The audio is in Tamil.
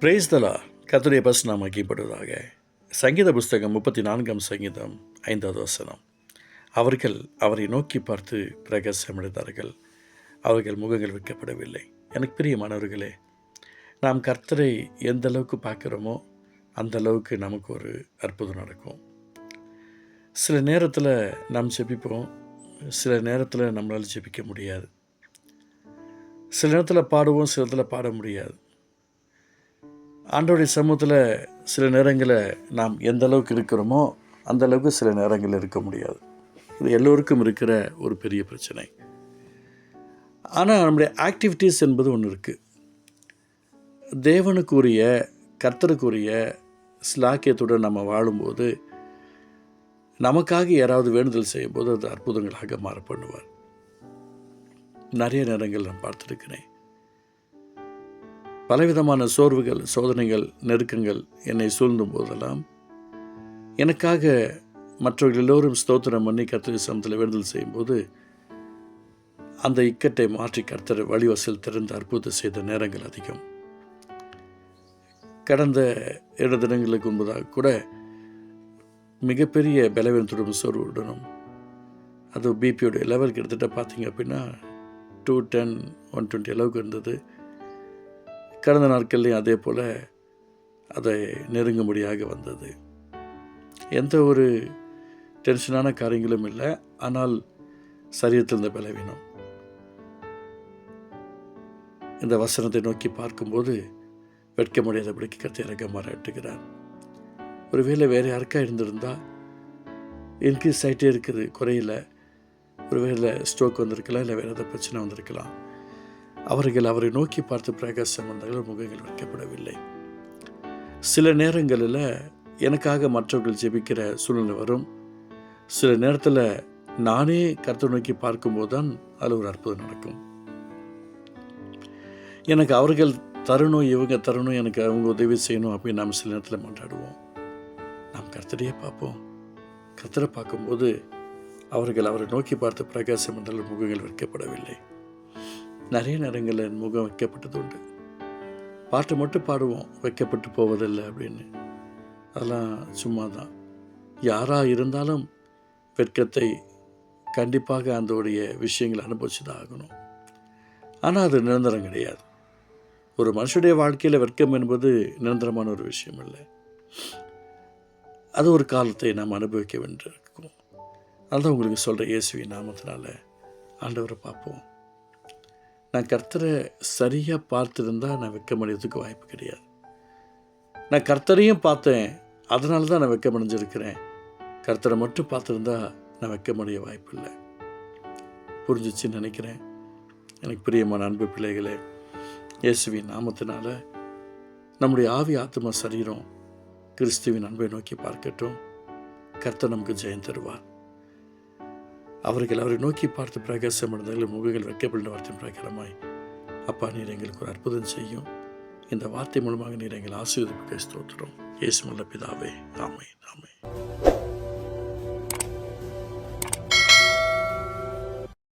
Praise the Lord. கர்த்தருடைய பரிசுத்த நாமம் மகிமைப்படுவதாக. சங்கீத புஸ்தகம் 34 சங்கீதம் 5வது வசனம். அவர்கள் அவரை நோக்கி பார்த்து பிரகாசமடைந்தார்கள், அவர்கள் முகங்கள் வைக்கப்படவில்லை. எனக்கு பிரியமானவர்களே, நாம் கர்த்தரை எந்த அளவுக்கு பார்க்குறோமோ அந்த அளவுக்கு நமக்கு ஒரு அற்புதம் நடக்கும். சில நேரத்தில் நாம் ஜெபிப்போம், சில நேரத்தில் நம்மளால் ஜெபிக்க முடியாது. சில நேரத்தில் பாடுவோம், சில நேரத்தில் பாட முடியாது. ஆண்டவருடைய சமூகத்தில் சில நேரங்களில் நாம் எந்த அளவுக்கு இருக்கிறோமோ அந்த அளவுக்கு சில நேரங்களில் இருக்க முடியாது. இது எல்லோருக்கும் இருக்கிற ஒரு பெரிய பிரச்சனை. ஆனால் நம்முடைய ஆக்டிவிட்டீஸ் என்பது ஒன்று இருக்குது. தேவனுக்குரிய கர்த்தருக்குரிய ஸ்லாக்கியத்துடன் நம்ம வாழும்போது நமக்காக யாராவது வேண்டுதல் செய்யும்போது அது அற்புதங்களாக மாற பண்ணுவார். நிறைய நேரங்கள் நான் பார்த்துருக்கிறேன். பலவிதமான சோர்வுகள், சோதனைகள், நெருக்கங்கள் என்னை சூழ்ந்தும் போதெல்லாம் எனக்காக மற்றவர்கள் எல்லோரும் ஸ்தோத்திரம் பண்ணி கர்த்தருடைய சமூகத்தில் வேண்டுதல் செய்யும்போது அந்த இக்கட்டை மாற்றி கர்த்தர் வழிவாசல் திறந்து அற்புதம் செய்த நேரங்கள் அதிகம். கடந்த 2 தினங்களுக்கு முன்பதாக கூட மிகப்பெரிய பலவீனத்துடன் சோர்வுடனும், அது பிபியோடைய லெவல் கிட்டத்தட்ட பார்த்திங்க அப்படின்னா 210, 120 அளவுக்கு இருந்தது. கடந்த நாட்கள்லையும் அதே போல் அதை நெருங்கும்படியாக வந்தது. எந்த ஒரு டென்ஷனான காரியங்களும் இல்லை, ஆனால் சரீரத்தில் இருந்த பலவீனம். இந்த வசனத்தை நோக்கி பார்க்கும்போது வெட்க முடியாதபடிக்கு கர்த்தர் இரக்கமாக மாறாட்டுகிறார். ஒருவேளை வேறு யாருக்கா இருந்திருந்தால் இன்க்ரீஸ் ஆகிட்டே இருக்குது, குறையில. ஒருவேளை ஸ்ட்ரோக் வந்திருக்கலாம், இல்லை வேறு ஏதாவது பிரச்சனை வந்திருக்கலாம். அவர்கள் அவரை நோக்கி பார்த்து பிரகாசம் வந்தார்கள், முகங்கள் வைக்கப்படவில்லை. சில நேரங்களில் எனக்காக மற்றவர்கள் ஜெபிக்கிற சூழ்நிலை வரும். சில நேரத்தில் நானே கர்த்தரை நோக்கி பார்க்கும்போது தான் அதில் ஒரு அற்புதம் நடக்கும். எனக்கு அவர்கள் தரணும், இவங்க தரணும், எனக்கு அவங்க உதவி செய்யணும் அப்படின்னு நாம் சில நேரத்தில் மன்றாடுவோம். நாம் கர்த்தரையே பார்ப்போம். கர்த்தரை பார்க்கும்போது அவர்கள் அவரை நோக்கி பார்த்து பிரகாசம் வந்தால் முகங்கள் வைக்கப்படவில்லை. நிறைய நேரங்களில் என் முகம் வைக்கப்பட்டது உண்டு. பாட்டு மட்டும் பாடுவோம், வைக்கப்பட்டு போவதில்லை அப்படின்னு. அதெல்லாம் சும்மா தான். யாராக இருந்தாலும் வெட்கத்தை கண்டிப்பாக அதோடைய விஷயங்களை அனுபவிச்சு தான் ஆகணும். ஆனால் அது நிரந்தரம் கிடையாது. ஒரு மனுஷனுடைய வாழ்க்கையில் வெட்கம் என்பது நிரந்தரமான ஒரு விஷயம் இல்லை. அது ஒரு காலத்தை நாம் அனுபவிக்க வேண்டியிருக்கும். அதுதான் உங்களுக்கு சொல்கிற இயேசுவின் நாமத்தினால ஆண்டவரை பார்ப்போம். நான் கர்த்தரை சரியாக பார்த்துருந்தால் நான் வெட்கமடைகிறதுக்கு வாய்ப்பு கிடையாது. நான் கர்த்தரையும் பார்த்தேன், அதனால தான் நான் வெட்கமடைஞ்சிருக்கிறேன். கர்த்தரை மட்டும் பார்த்துருந்தா நான் வெட்கமடைய வாய்ப்பு இல்லை. புரிஞ்சிச்சுன்னு நினைக்கிறேன். எனக்கு பிரியமான அன்பு பிள்ளைகளே, இயேசுவின் நாமத்தினால நம்முடைய ஆவி, ஆத்மா, சரீரம் கிறிஸ்துவின் அன்பை நோக்கி பார்க்கட்டும். கர்த்தர் நமக்கு ஜெயம் தருவார். அவர்கள் அவரை நோக்கி பார்த்து பிரகாசம் அடைந்தார்கள், முகங்கள் வைக்கப்பட்ட வார்த்தையின் பிரகாரமாய் அப்பா நீர் எங்களுக்கு ஒரு அற்புதம் செய்யும். இந்த வார்த்தை மூலமாக நீர் எங்கள் ஆசீர்வதிப்புக்கு ஸ்தோத்திரம். இயேசு நல்ல பிதாவே, ஆமென், ஆமென்.